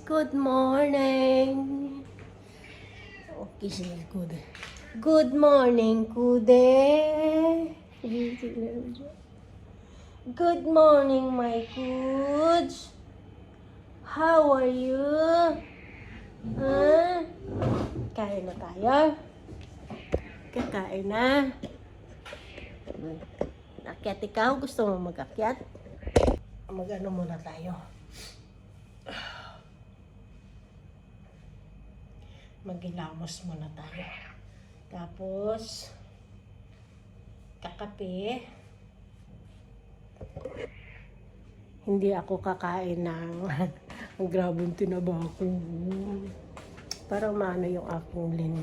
Good morning. Okay, sige, good. Good morning, Kude. Good morning, my goods. How are you? Huh? Kain na tayo? Kakain na? Akyat ikaw? Gusto mo mag-akyat? Mag-ano muna tayo? Maghilamos muna tayo. Tapos, kakape. Hindi ako kakain ng grabong tinaba ko. Parang maano yung aking lin.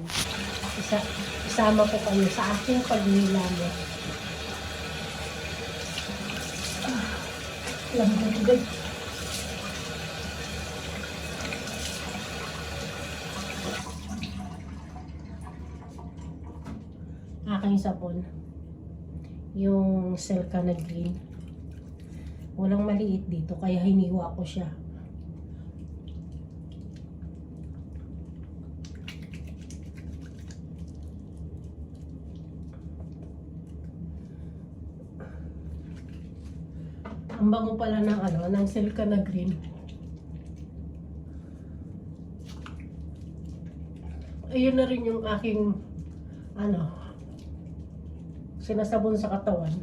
Isama ko kami sa aking paghilamos. Lambot din. Aking sabon. Yung Silka na green. Walang maliit dito kaya hiniwa ko siya. Ang bango pala ng Silka na green. Ayun na rin yung aking sinasabon sa katawan.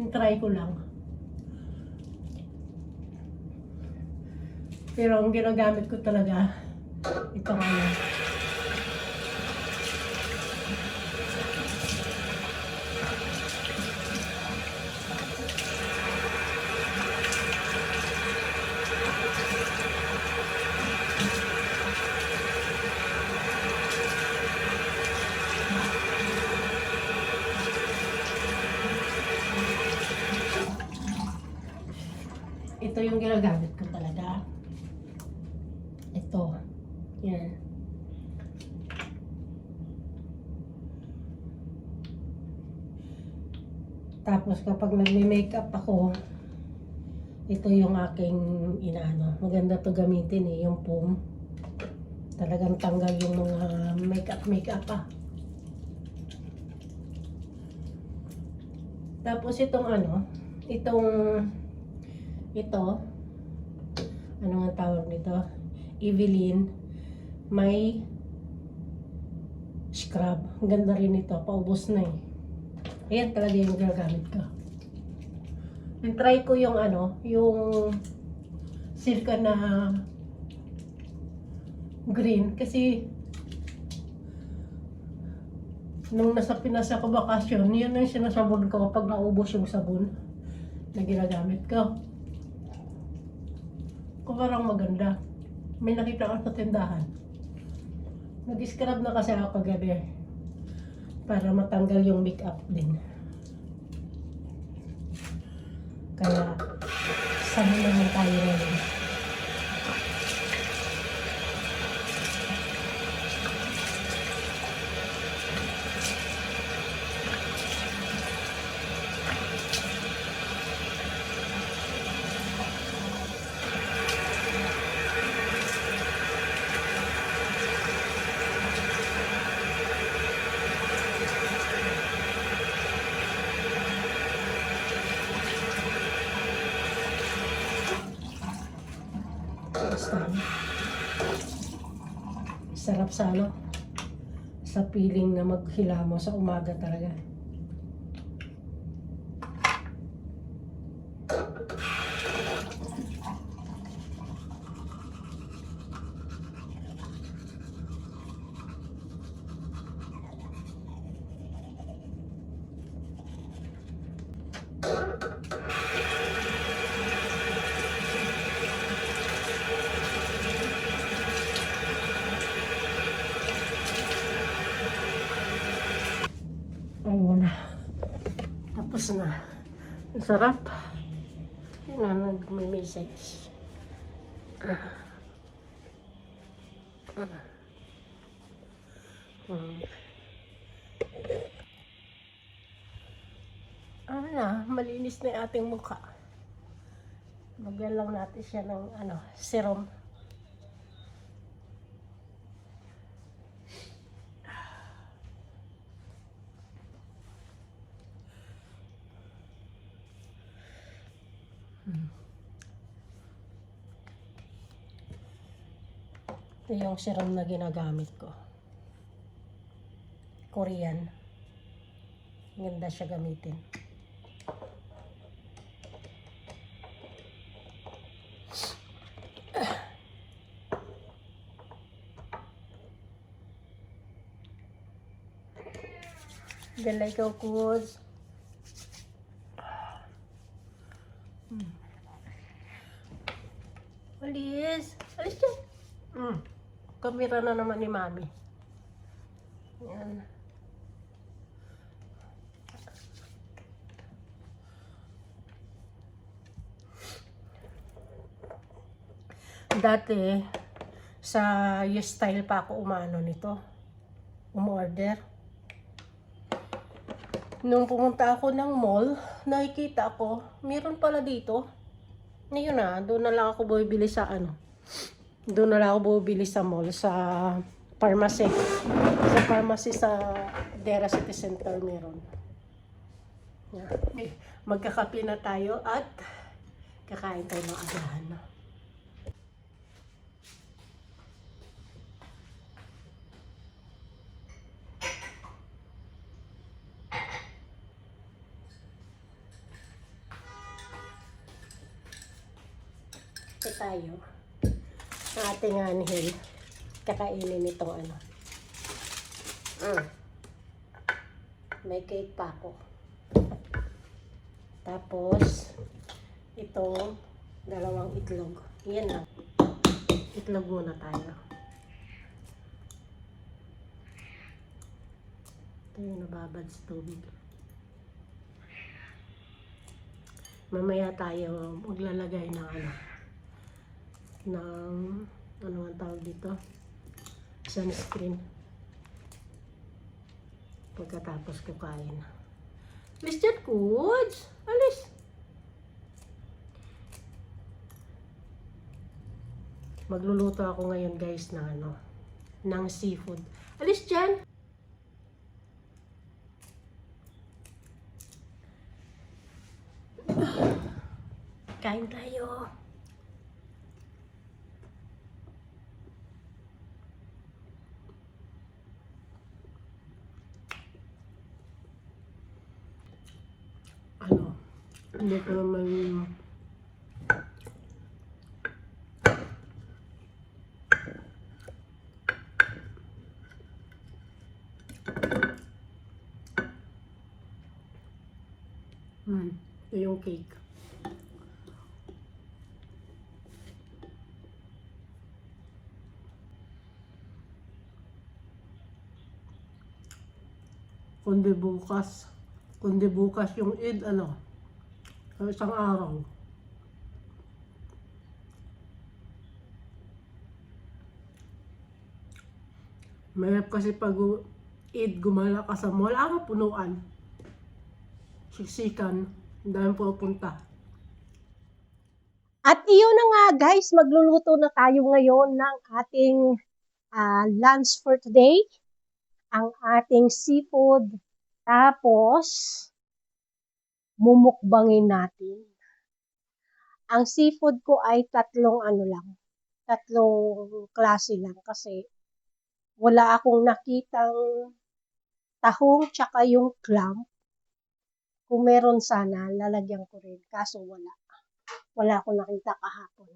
Try ko lang. Pero ang ginagamit ko talaga itong ito yung ginagamit ko talaga. Ito. Yan. Tapos kapag nagme-makeup ako, ito yung aking inaano. Maganda to gamitin yung foam. Talagang tanggal yung mga makeup pa. Tapos itong ano nga tawag nito? Evelyn, may scrub. Ang ganda rin ito. Paubos na eh. Ayan talaga yung ginagamit ko. Try ko yung yung Silka na green. Kasi nung nasa Pinas ako bakasyon, yun ang sinasabon ko kapag naubos yung sabon na ginagamit ko. Kung parang maganda. May nakita ko sa tindahan. Nag-scrub na kasi ako kagabi para matanggal yung makeup din. Kaya sabon naman tayo rin. Sarap sa sa feeling na maghilamo sa umaga talaga. Ayun na. Tapos na. Ang sarap. Yun na, nag-message. Ano na, malinis na yung ating mukha. Lagyan lang natin siya ng serum. Ito yung serum na ginagamit ko. Korean. Ganda siya gamitin. Dala ikaw, Kuds. Alis. Alis dyan. Kamera na naman ni Mami. Yan. Dati, sa style pa ako umano nito. Umorder. Nung pumunta ako ng mall, nakikita ko, meron pala dito. Ngayon na, doon na lang ako bumibili sa Doon na lang ako bumibili sa mall, sa pharmacy. Sa pharmacy sa Dera City Center meron. Yeah. Magkakape na tayo at kakain tayo ng agahan. Ito tayo. Ang ating anhel. Kakainin itong May cake pa ako. Tapos, itong dalawang itlog. Yan lang. Itlog muna tayo. Ito yung nababad sa tubig. Mamaya tayo maglalagay ng ano ang tawag dito? Sunscreen. Pagkatapos kukain. Alis dyan, Kuds! Alis! Magluluto ako ngayon, guys, ng seafood. Alis dyan! Kain tayo. Hindi ko naman ito yung cake. Kundi bukas yung Eid, isang araw. Mahirap kasi pag Eid, gumala ka sa mall, punuan. Siksikan, dahil pupunta. At iyon na nga, guys, magluluto na tayo ngayon ng ating lunch for today. Ang ating seafood. Tapos, mumukbangin natin. Ang seafood ko ay tatlong klase lang kasi wala akong nakitang tahong tsaka yung clam. Kung meron sana, lalagyan ko rin. Kaso wala. Wala akong nakita kahapon.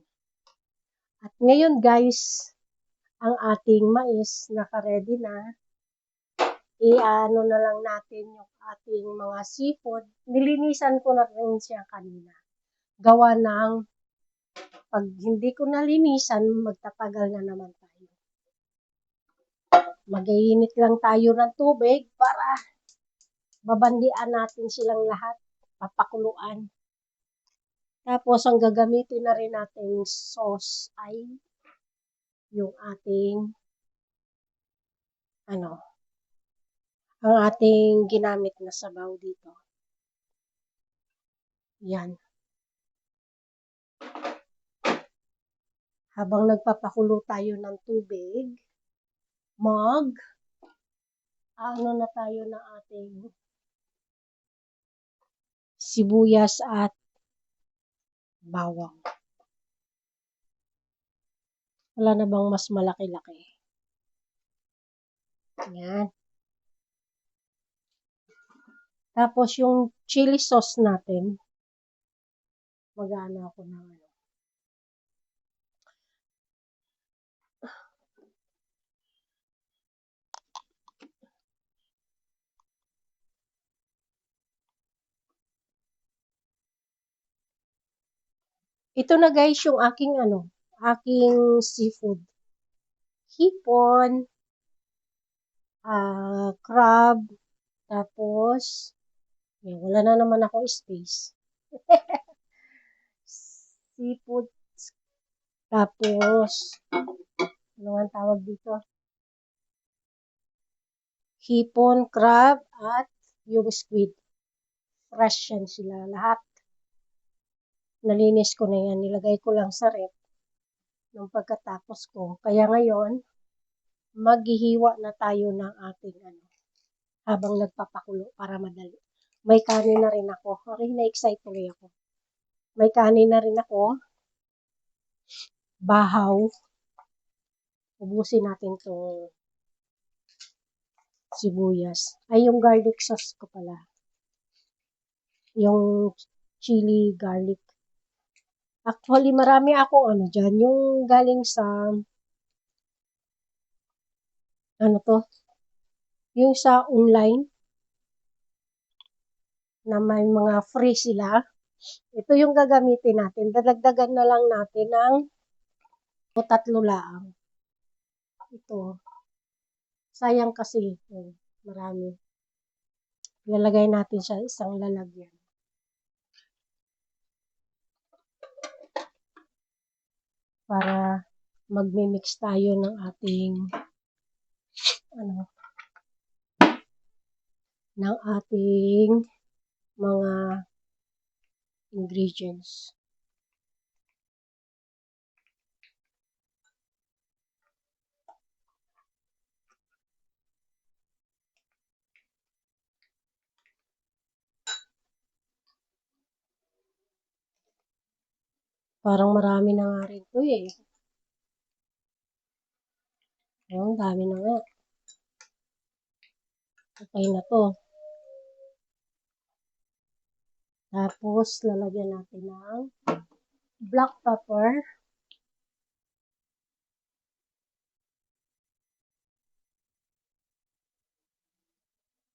At ngayon, guys, ang ating mais naka-ready na. I-ano na lang natin yung ating mga seafood. Nilinisan ko na rin siya kanina. Gawa ng pag hindi ko nalinisan, magtatagal na naman tayo. Mag-iinit lang tayo ng tubig para babandian natin silang lahat, papakuluan. Tapos, ang gagamitin na rin natin sauce ay yung ating ang ating ginamit na sabaw dito. Yan. Habang nagpapakulo tayo ng tubig, na tayo ng ating sibuyas at bawang. Wala na bang mas malaki-laki? Yan. Tapos yung chili sauce natin, mag-ano ako ng ano. Ito na guys yung aking seafood. Hipon, crab, tapos, wala na naman ako space. Seafood, tapos, ano ang tawag dito? Hipon, crab, at yung squid. Fresh yan sila lahat. Nalinis ko na yan. Nilagay ko lang sa rep nung pagkatapos ko. Kaya ngayon, maghihiwa na tayo ng ating habang nagpapakulo para madali. May kanin na rin ako. Okay, na-excite tuloy ako. May kanin na rin ako. Bahaw. Ubusin natin itong sibuyas. Ay, yung garlic sauce ko pala. Yung chili garlic. Actually, marami ako dyan. Yung galing sa, yung sa online, na may mga free sila. Ito yung gagamitin natin. Dadagdagan na lang natin ng 3 lang. Ito. Sayang kasi ito. Marami. Ilalagay natin siya isang lalagyan. Para magmi-mix tayo ng ating mga ingredients. Parang marami na nga rin ito eh. Ang dami na nga. Okay na to. Tapos, lalagyan natin ng black pepper.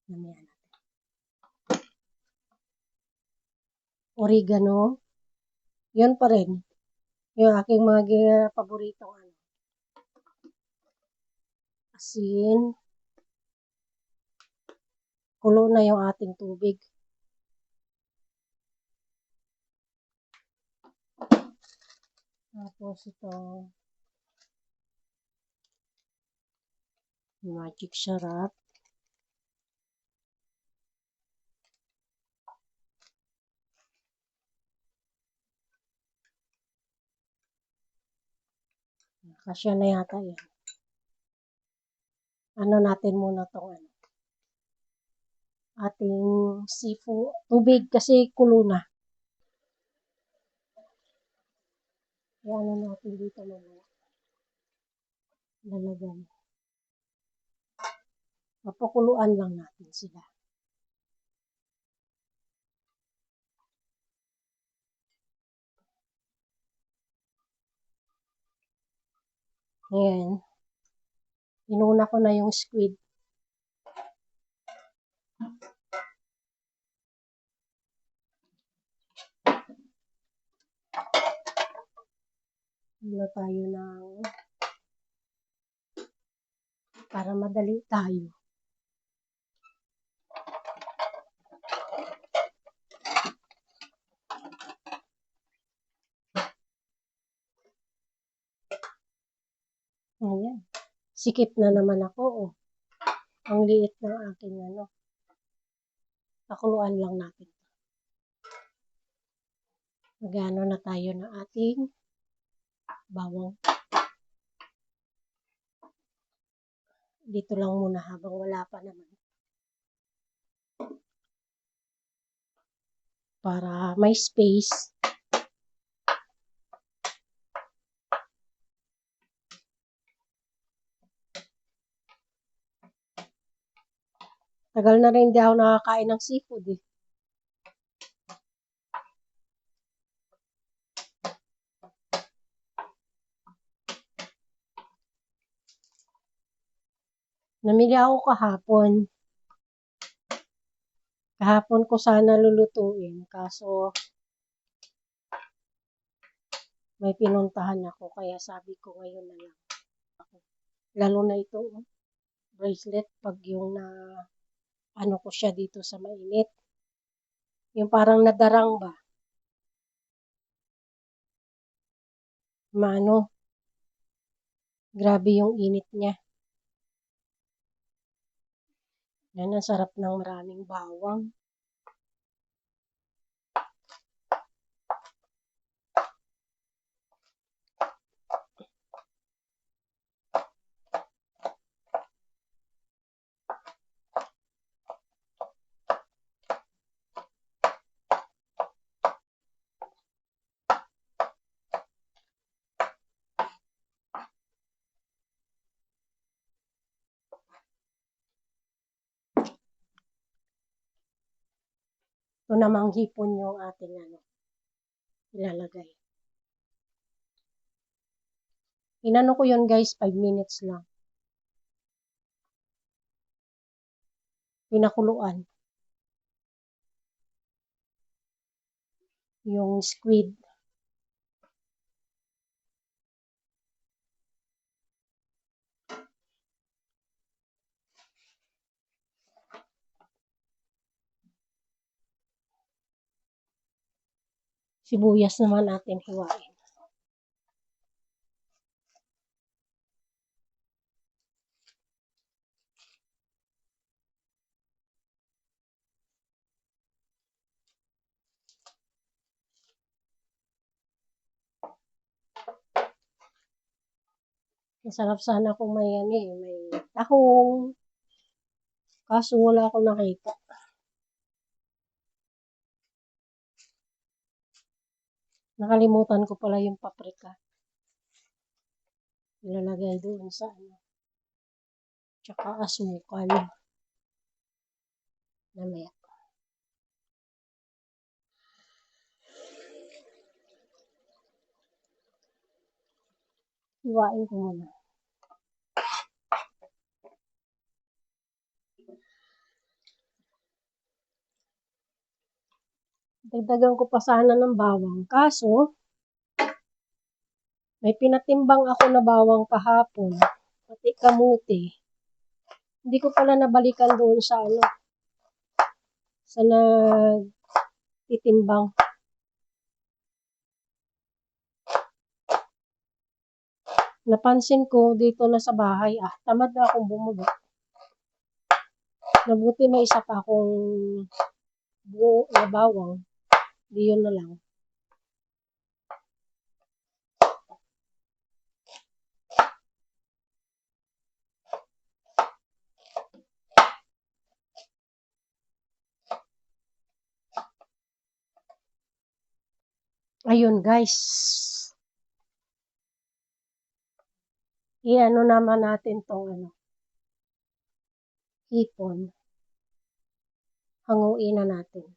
Damihan natin. Oregano. Yun pa rin. Yung aking mga paboritong asin. Kulo na yung ating tubig. Tapos ito, magic sarap. Kasya na yata yan. Natin muna itong ating seafood. Tubig kasi kulo na. Yan natin dito mamaya. Lalagyan. Papakuluan lang natin sila. Ayan. Inuna ko na yung squid. Wala tayo ng para madali tayo. Ayan. Sikip na naman ako. Ang liit ng aking pakuluan lang natin. Magano na tayo ng ating bawang. Dito lang muna habang wala pa naman. Para may space. Tagal na rin hindi ako nakakain ng seafood eh. Namili ako kahapon. Kahapon ko sana lulutuin, kaso may pinuntahan ako, kaya sabi ko ngayon na lang. Lalo na ito, bracelet, pag yung na, ano ko siya dito sa mainit. Yung parang nadarang ba? Mano, grabe yung init niya. Yan, ang sarap ng maraming bawang. Ito namang hipon yung ating ilalagay. Inano ko yun guys, 5 minutes lang. Pinakuluan. Yung squid. Sibuyas naman natin hiwain. Masarap sana kung may may tahong. Kaso wala akong nakita. Nakalimutan ko pala yung paprika. Ilalagay doon sa Tsaka asukal. Namaya. Iwain ko muna. Dagdagan ko pa sana ng bawang. Kaso, may pinatimbang ako na bawang kahapon. Pati kamuti. Hindi ko pala nabalikan doon sa sa nagtitimbang. Napansin ko dito na sa bahay, tamad na akong bumaba. Nabuti may isa pa akong buo na bawang. Di yun na lang. Ayun guys. Iano naman natin tong hipon. Hanguin na natin.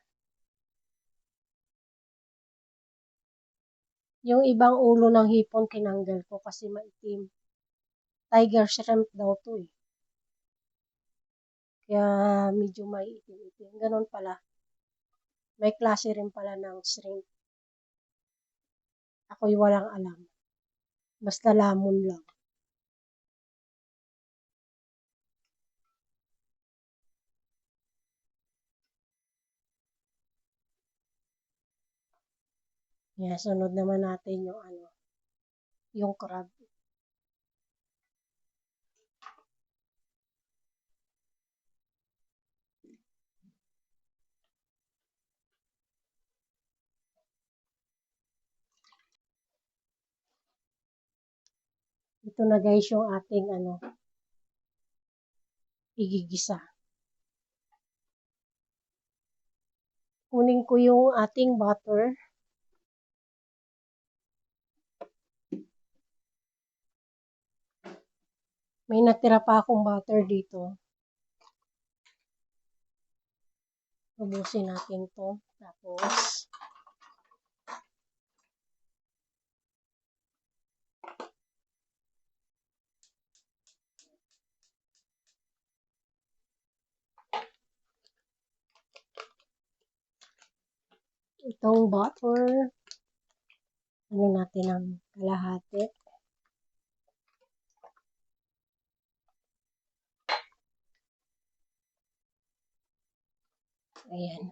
Yung ibang ulo ng hipon tinanggal ko kasi maitim. Tiger shrimp daw to eh. Kaya medyo may itim-itim. Ganon pala. May klase rin pala ng shrimp. Ako'y walang alam. Basta lamon lang. Yeah, sunod naman natin yung yung crab. Ito na guys yung ating igigisa. Kunin ko yung ating butter. May natira pa akong butter dito. Ubusin natin to. Tapos, itong butter, ano natin ang kalahati. Ayan.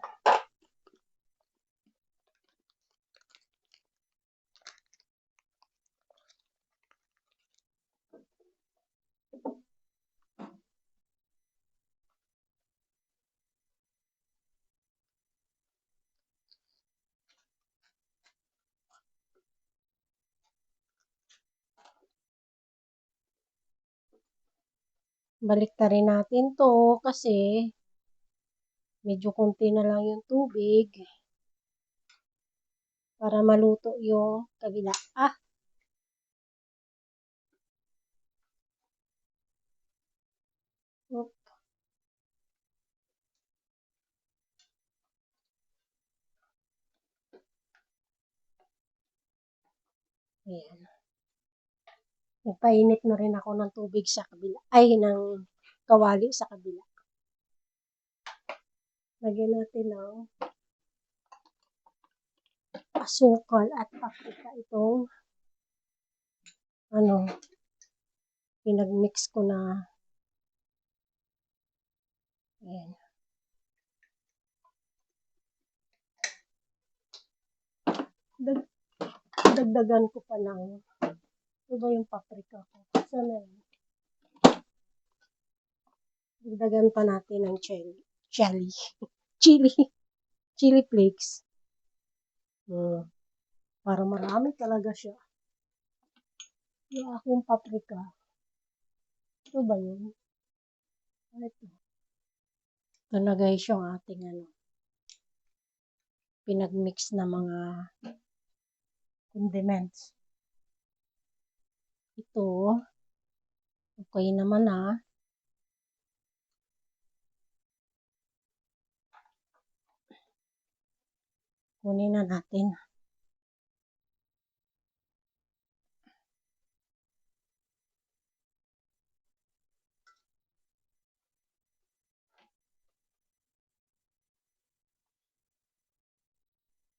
Balik na rin natin to kasi medyo konti na lang yung tubig para maluto yung kabila. Oop. Ayan. Nagpainit na rin ako ng tubig sa kabila. Ay, ng kawali sa kabila. Lagyan natin ng asukal at paprika itong pinagmix ko na. Ayan. Dagdagan ko pa ng ito ba yung paprika ko? Sana yun. Dagdagan pa natin ng chili flakes. Para marami talaga siya. Yung akong paprika. Ito ba yun? Ito. Ito na guys yung ating pinagmix na mga condiments. Ito, okay naman Kunin na natin.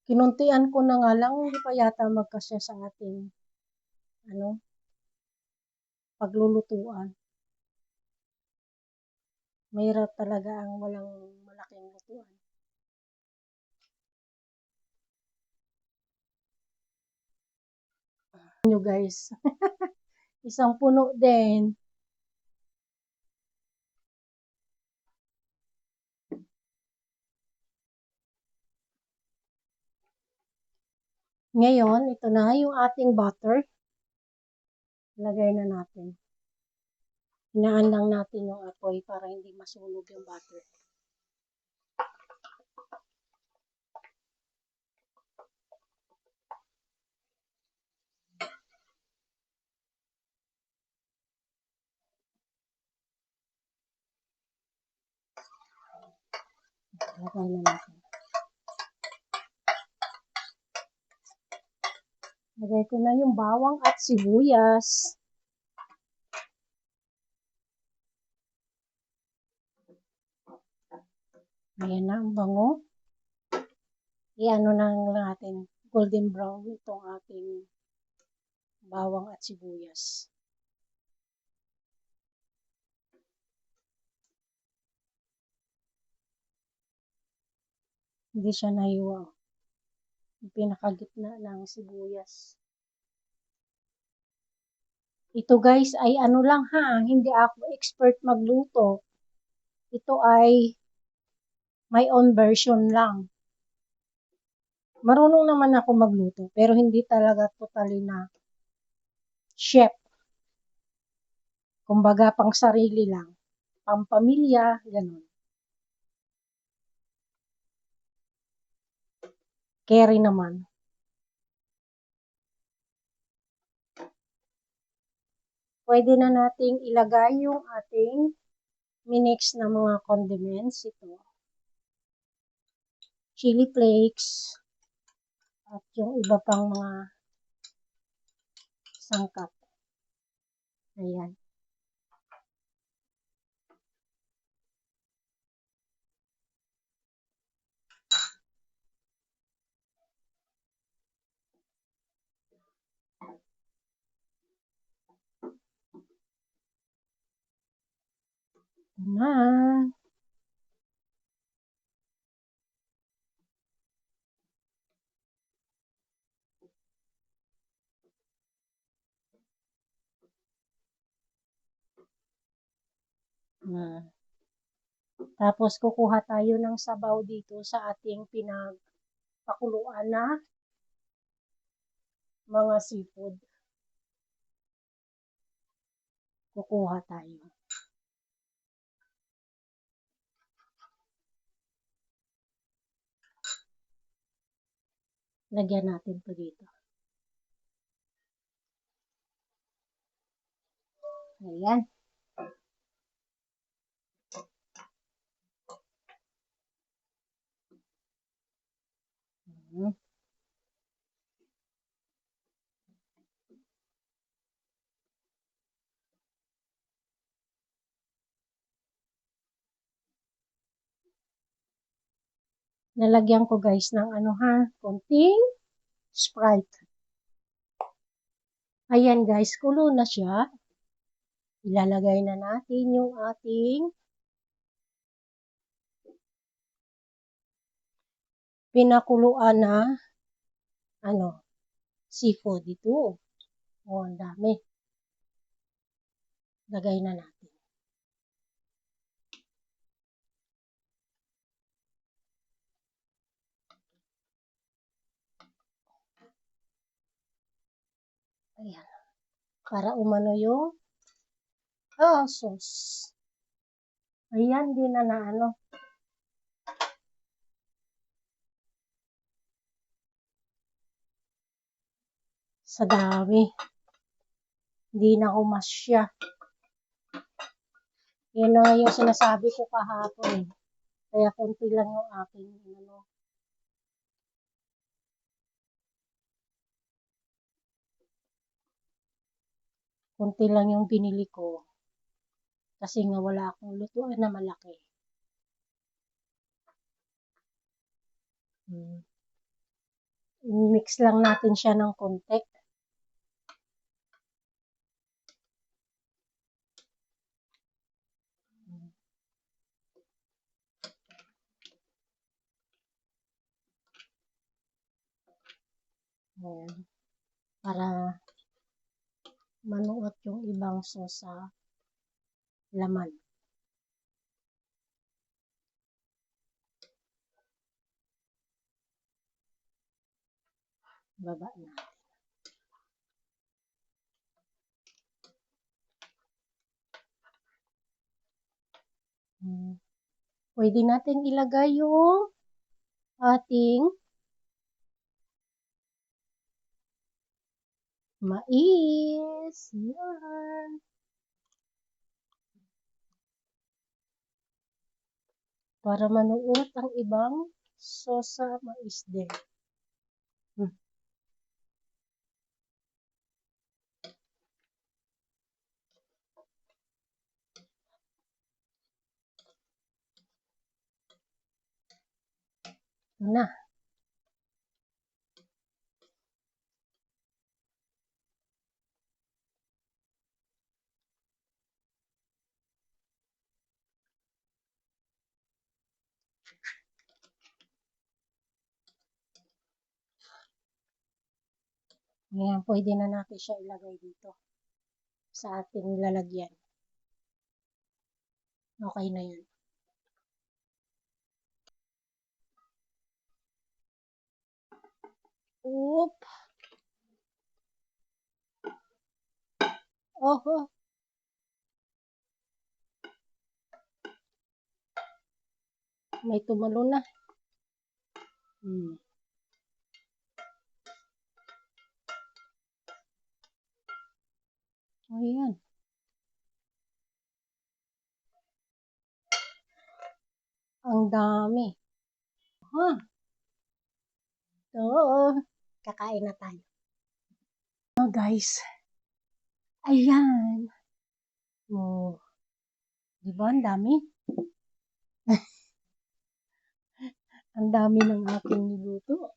Kinuntian ko na nga lang, hindi pa yata magkasya sa ating paglulutuan. Mahirap talaga ang walang malaking lutuan. Nyo guys. Isang puno din. Ngayon, ito na yung ating butter. Lagay na natin. Hinaan lang natin yung apoy para hindi masunog yung butter. Lagay na natin. Lagay ko na yung bawang at sibuyas. Ayan na ang bango. Iano na natin golden brown itong ating bawang at sibuyas. Hindi siya nahiwa. Yung pinakagitna ng sibuyas. Ito guys ay lang hindi ako expert magluto. Ito ay my own version lang. Marunong naman ako magluto, pero hindi talaga totally na chef. Kumbaga pang sarili lang. Pang pamilya, ganun. Carry naman. Pwede na nating ilagay yung ating minix na mga condiments. Ito. chili flakes, at yung iba pang mga sangkap. Ayan. Na. Tapos kukuha tayo ng sabaw dito sa ating pinagpakuluan na mga seafood. Kukuha tayo. Lagyan natin to dito. Ayan. Nalagyan ko guys ng konting Sprite. Ayan guys, kulo na siya. Ilalagay na natin yung ating pinakuluan na seafood ito. Ang dami. Lagay na natin. Ayan. Para umano yung sauce. Ayan, din na sa dami. Hindi na humasya. Yan na yung sinasabi ko kahapon. Kaya konti lang yung aking konti lang yung binili ko. Kasi nga wala akong lutuan na malaki. Mix lang natin siya ng konti. Ayan. Para manuot yung ibang sauce sa laman. Baba na. Pwede natin ilagay yung ating mais. Yan. Para manuot ang ibang sauce sa mais din. Na. Ngayon, pwede na natin siya ilagay dito sa ating lalagyan. Okay na yan. Oop. Oh. May tumalo na. Ayan. Ang dami. Oo, kakain na tayo. Oh, guys. Ayan. Oh, di ba ang dami? Ang dami ng aking niluto.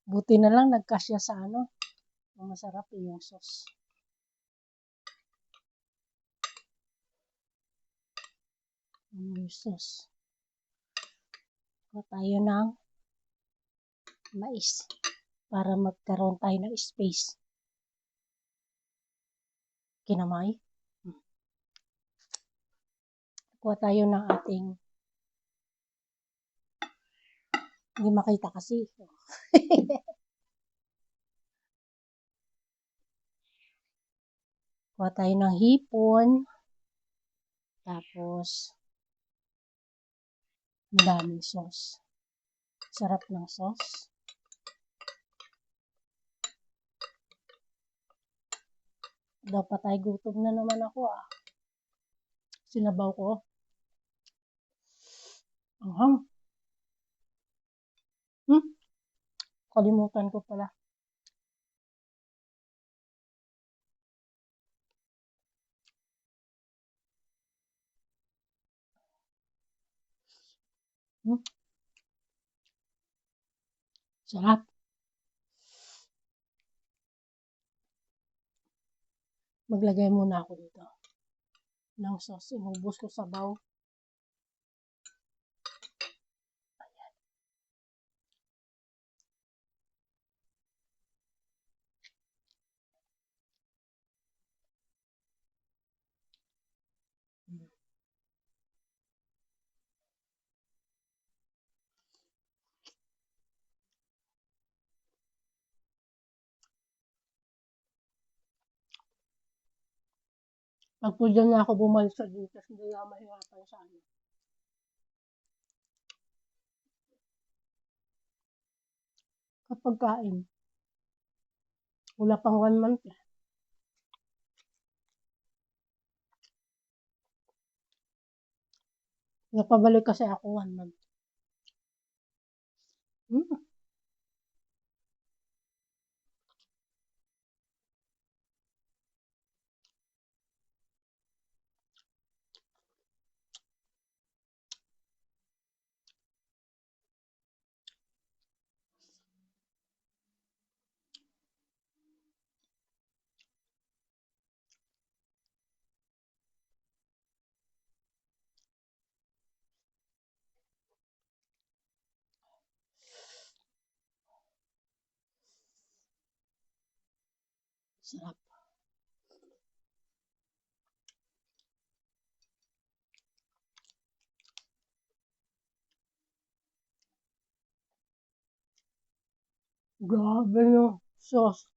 Buti na lang nagkasya sa ano. Ang masarap yung sauce. Yung sauce. Kuha tayo ng mais para magkaroon tayo ng space. Kinamay. Kuha tayo ng ating hindi makita kasi. Kuha tayo ng hipon. Tapos, ang daming sauce. Sarap ng sauce. Dapat ay gutom na naman ako ah. Sinabaw ko. Anghang. Kalimutan ko pala. Sarap. Maglagay muna ako dito ng sauce. Inubos ko sabaw. Ayan. Pag po dyan na ako bumalik sa dito, hindi na mahirapan sa ano. Kapag kain, wala pang 1 month eh. Napabalik kasi ako 1 month. Sarap. Grabe yung sauce.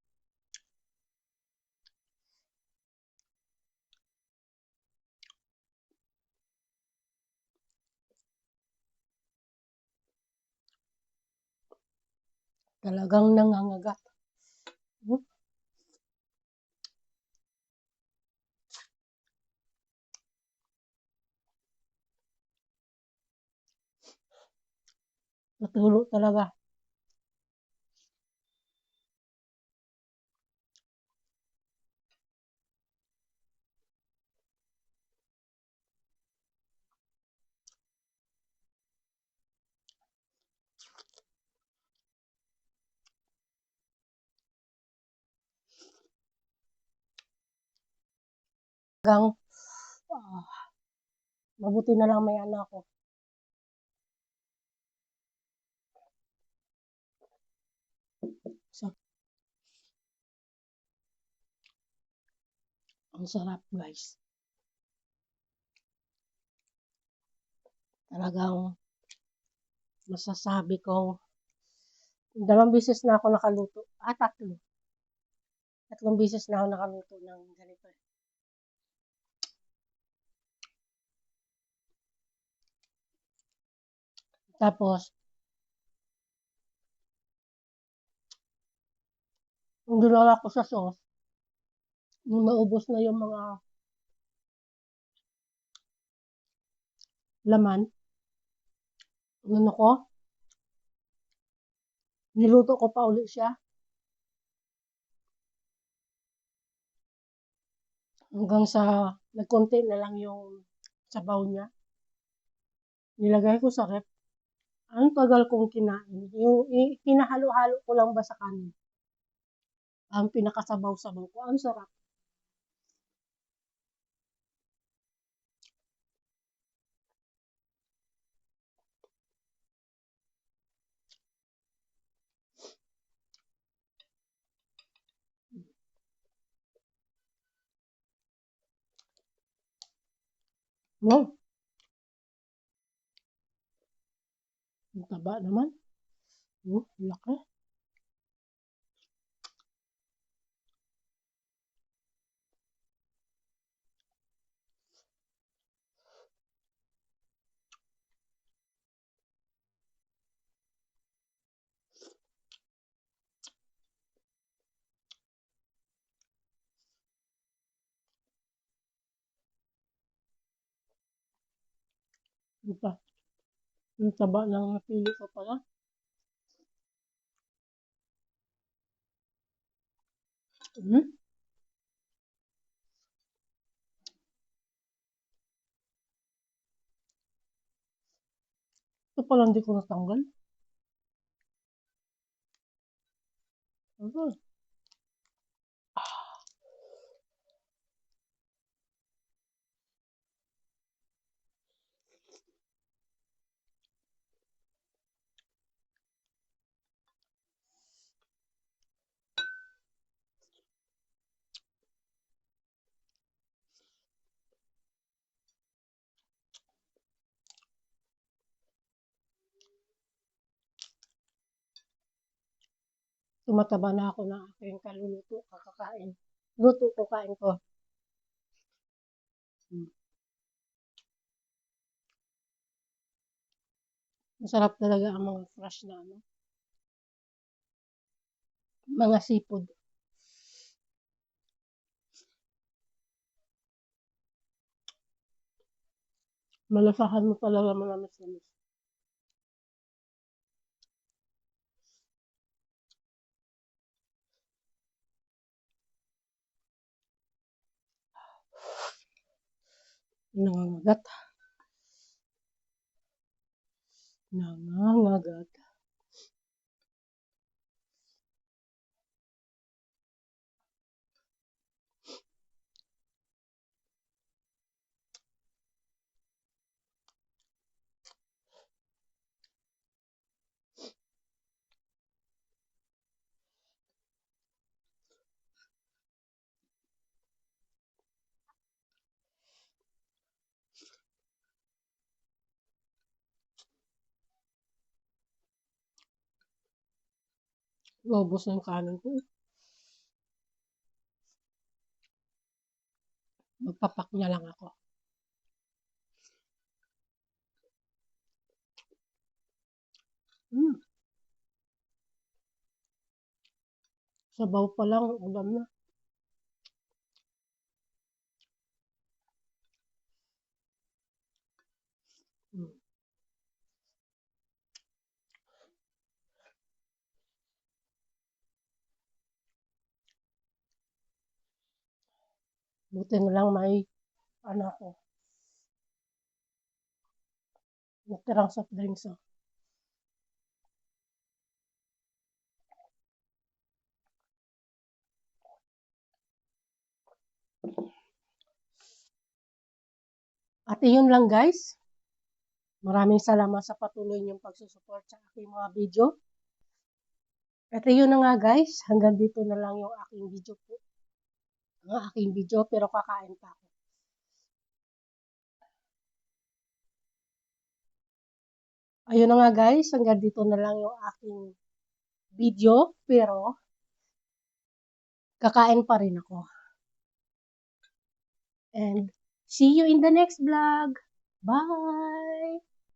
Talagang nangangagat. Natulo talaga. Hanggang mabuti na lang may anak ko. So, ang sarap guys. Talagang masasabi kong 2 beses na ako nakaluto. 3. 3 beses na ako nakaluto ng ganito. Tapos, yung ginawa ko sa sauce, nung naubos na yung mga laman, ano ko, Niluto ko pa uli siya hanggang sa nagkonti na lang yung sabaw niya. Nilagay ko sa ref. Ang tagal kong kinain. Yung pinahalo-halo ko lang ba sa kanin. Ang pinakasabaw-sabaw ko. Ang sarap. Wow, ang taba naman. Laki. Ang taba ng napili ko pala. Hmm? Ito pala hindi ko natanggal. Ano? Tumataba na ako ng aking kaluluto kakakain. Luto ko, kain ko. Hmm. Masarap talaga ang mga fresh na ano, mga seafood. Malasahan mo talaga manamis-namis. Nangangagat. Nangangagat. Ubos na yung kanin ko. Magpapak na lang ako. Hmm. Sabaw pa lang, ulam na. Hmm. Buti na lang may, ano ako, natirang soft drinks. Oh. At iyon lang guys. Maraming salamat sa patuloy niyong pagsusupport sa aking mga video. At iyon na nga guys. Hanggang dito na lang yung aking video po. Ang aking video pero kakain pa ako. Ayun na nga guys. Hanggang dito na lang yung aking video pero kakain pa rin ako. And see you in the next vlog. Bye!